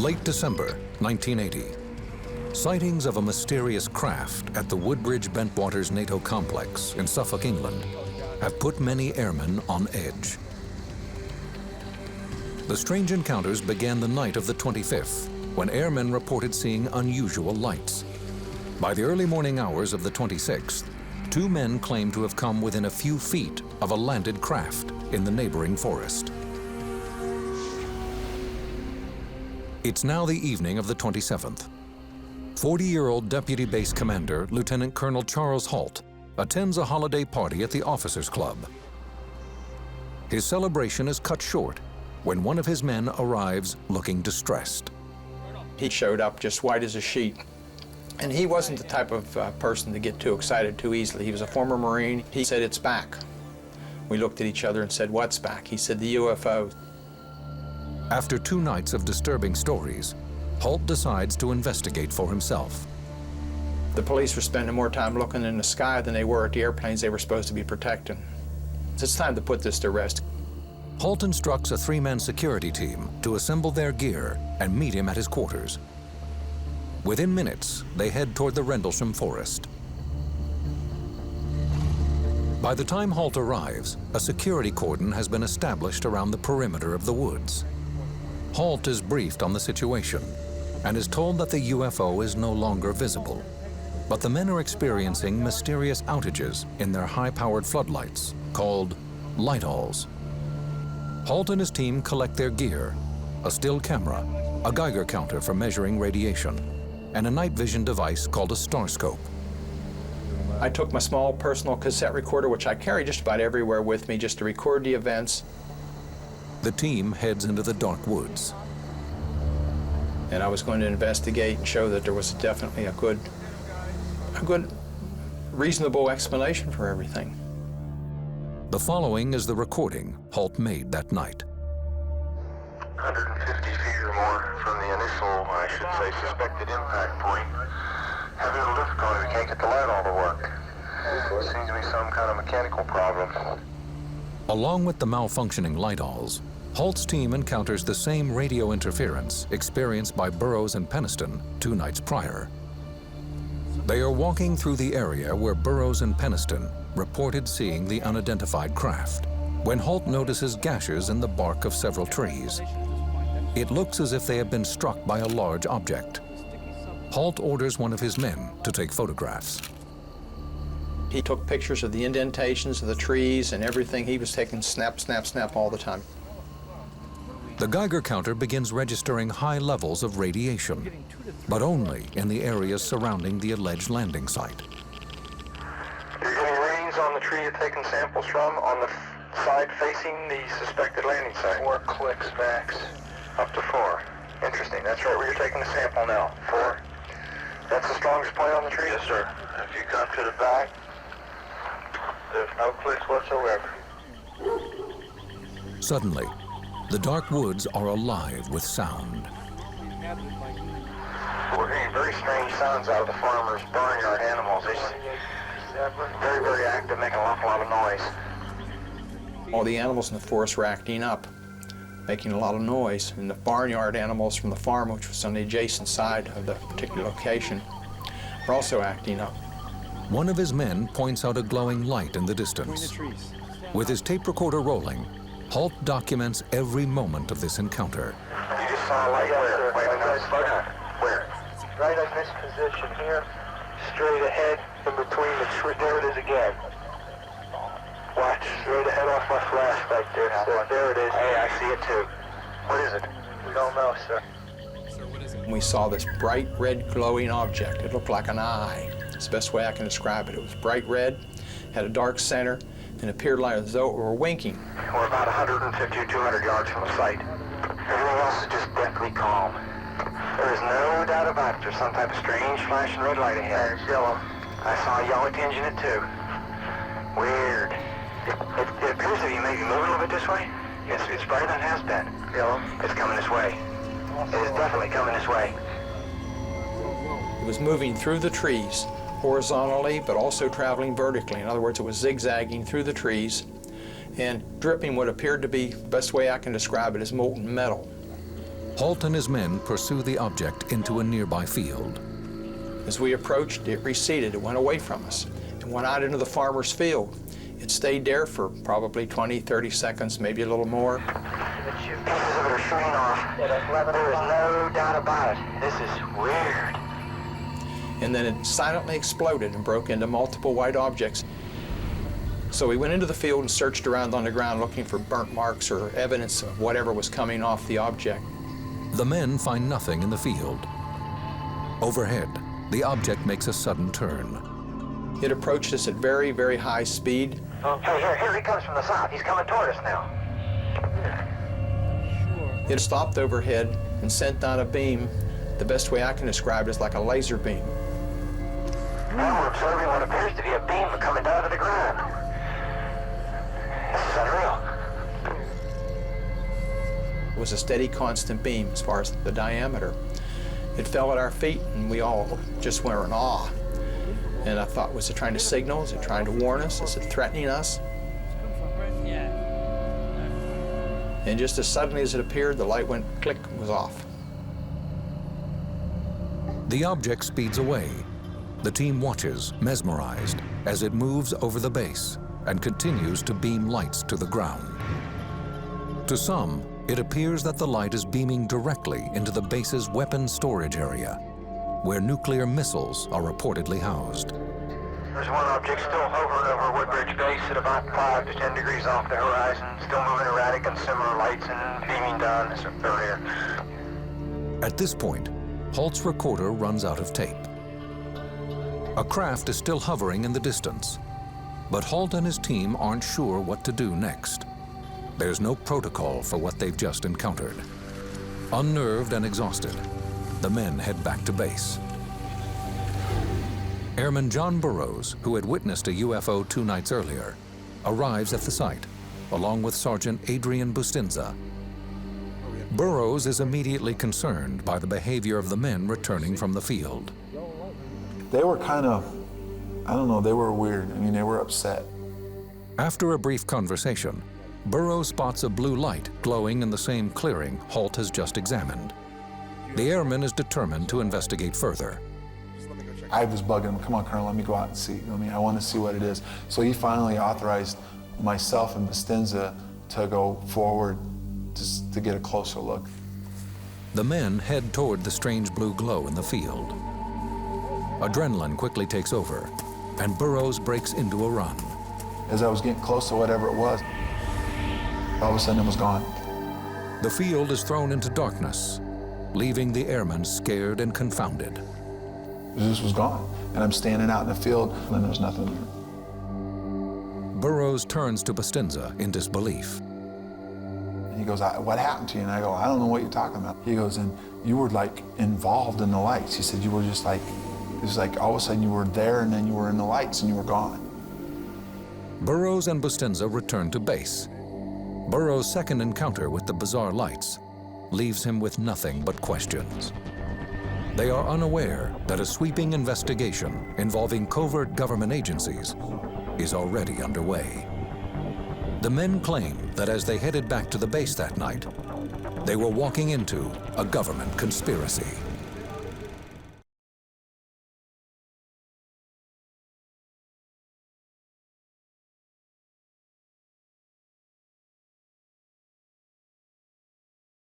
Late December 1980. Sightings of a mysterious craft at the Woodbridge Bentwaters NATO complex in Suffolk, England, have put many airmen on edge. The strange encounters began the night of the 25th, when airmen reported seeing unusual lights. By the early morning hours of the 26th, 2 men claimed to have come within a few feet of a landed craft in the neighboring forest. It's now the evening of the 27th. 40-year-old Deputy Base Commander Lieutenant Colonel Charles Halt attends a holiday party at the Officers Club. His celebration is cut short when one of his men arrives looking distressed. He showed up just white as a sheet. And he wasn't the type of person to get too excited too easily. He was a former Marine. He said, "It's back." We looked at each other and said, "What's back?" He said, "The UFO." After 2 nights of disturbing stories, Halt decides to investigate for himself. The police were spending more time looking in the sky than they were at the airplanes they were supposed to be protecting. It's time to put this to rest. Halt instructs a 3-man security team to assemble their gear and meet him at his quarters. Within minutes, they head toward the Rendlesham Forest. By the time Halt arrives, a security cordon has been established around the perimeter of the woods. Halt is briefed on the situation and is told that the UFO is no longer visible. But the men are experiencing mysterious outages in their high-powered floodlights, called light-alls. Halt and his team collect their gear, a still camera, a Geiger counter for measuring radiation, and a night vision device called a starscope. I took my small personal cassette recorder, which I carry just about everywhere with me, just to record the events. The team heads into the dark woods. And I was going to investigate and show that there was definitely a good, reasonable explanation for everything. The following is the recording Halt made that night. 150 feet or more from the initial, I should say, suspected impact point. Having a little difficulty, we can't get the light all to work. Seems to be some kind of mechanical problem. Along with the malfunctioning light-alls, Halt's team encounters the same radio interference experienced by Burroughs and Penniston 2 nights prior. They are walking through the area where Burroughs and Penniston reported seeing the unidentified craft, when Halt notices gashes in the bark of several trees. It looks as if they have been struck by a large object. Halt orders one of his men to take photographs. He took pictures of the indentations of the trees and everything. He was taking snap, snap, snap all the time. The Geiger counter begins registering high levels of radiation, but only in the areas surrounding the alleged landing site. Do you get any readings on the tree you're taking samples from on the side facing the suspected landing site? 4 clicks max. Up to 4. Interesting. That's right where you're taking the sample now. 4. That's the strongest point on the tree? Yes, sir. If you come to the back, there's no clicks whatsoever. Suddenly, the dark woods are alive with sound. We're hearing very strange sounds out of the farmers' barnyard animals. It's very, very active, making an awful lot of noise. All the animals in the forest were acting up, making a lot of noise, and the barnyard animals from the farm, which was on the adjacent side of the particular location, were also acting up. One of his men points out a glowing light in the distance. With his tape recorder rolling, Halt documents every moment of this encounter. You just saw a light where? Wait, where? Right in this position here, straight ahead, in between the tree. There it is again. Watch, straight ahead off my flash right there. So there it is. Hey, I see it too. What is it? We don't know, sir. We saw this bright red glowing object. It looked like an eye. It's the best way I can describe it. It was bright red, had a dark center, and appeared like as though it were winking. We're about 150 or 200 yards from the site. Everything else is just deathly calm. There is no doubt about it. There's some type of strange flashing red light ahead. It's yellow. I saw a yellow tinge in it too. Weird. It appears to be maybe moving a little bit this way. Yes, it's brighter than it has been. Yellow. It's coming this way. It is definitely coming this way. It was moving through the trees, horizontally, but also traveling vertically. In other words, it was zigzagging through the trees and dripping what appeared to be, the best way I can describe it, as molten metal. Holt and his men pursue the object into a nearby field. As we approached, it receded, it went away from us. It went out into the farmer's field. It stayed there for probably 20, 30 seconds, maybe a little more. Pieces of it are shooting off. There is no doubt about it. This is weird. And then it silently exploded and broke into multiple white objects. So we went into the field and searched around on the ground looking for burnt marks or evidence of whatever was coming off the object. The men find nothing in the field. Overhead, the object makes a sudden turn. It approached us at very, very high speed. Oh, here he comes from the south. He's coming toward us now. It stopped overhead and sent down a beam. The best way I can describe it is like a laser beam. Now we're observing what appears to be a beam coming down to the ground. This is unreal. It was a steady, constant beam as far as the diameter. It fell at our feet, and we all just were in awe. And I thought, was it trying to signal? Is it trying to warn us? Is it threatening us? And just as suddenly as it appeared, the light went click and was off. The object speeds away. The team watches, mesmerized, as it moves over the base and continues to beam lights to the ground. To some, it appears that the light is beaming directly into the base's weapons storage area, where nuclear missiles are reportedly housed. There's one object still hovering over Woodbridge Base at about 5 to 10 degrees off the horizon, still moving erratic and similar lights and beaming down earlier. At this point, Holt's recorder runs out of tape. A craft is still hovering in the distance, but Holt and his team aren't sure what to do next. There's no protocol for what they've just encountered. Unnerved and exhausted, the men head back to base. Airman John Burroughs, who had witnessed a UFO 2 nights earlier, arrives at the site, along with Sergeant Adrian Bustinza. Burroughs is immediately concerned by the behavior of the men returning from the field. They were kind of, I don't know, they were weird. I mean, they were upset. After a brief conversation, Burroughs spots a blue light glowing in the same clearing Holt has just examined. The airman is determined to investigate further. I was bugging him, come on, Colonel, let me go out and see. I want to see what it is. So he finally authorized myself and Bustinza to go forward to get a closer look. The men head toward the strange blue glow in the field. Adrenaline quickly takes over, and Burroughs breaks into a run. As I was getting close to whatever it was, all of a sudden it was gone. The field is thrown into darkness, leaving the airmen scared and confounded. It just was gone. And I'm standing out in the field, and there's nothing there. Burroughs turns to Bustinza in disbelief. And he goes, what happened to you? And I go, I don't know what you're talking about. He goes, and you were like involved in the lights. He said, you were just like, it was like all of a sudden you were there and then you were in the lights and you were gone. Burroughs and Bustinza return to base. Burroughs' second encounter with the bizarre lights leaves him with nothing but questions. They are unaware that a sweeping investigation involving covert government agencies is already underway. The men claim that as they headed back to the base that night, they were walking into a government conspiracy.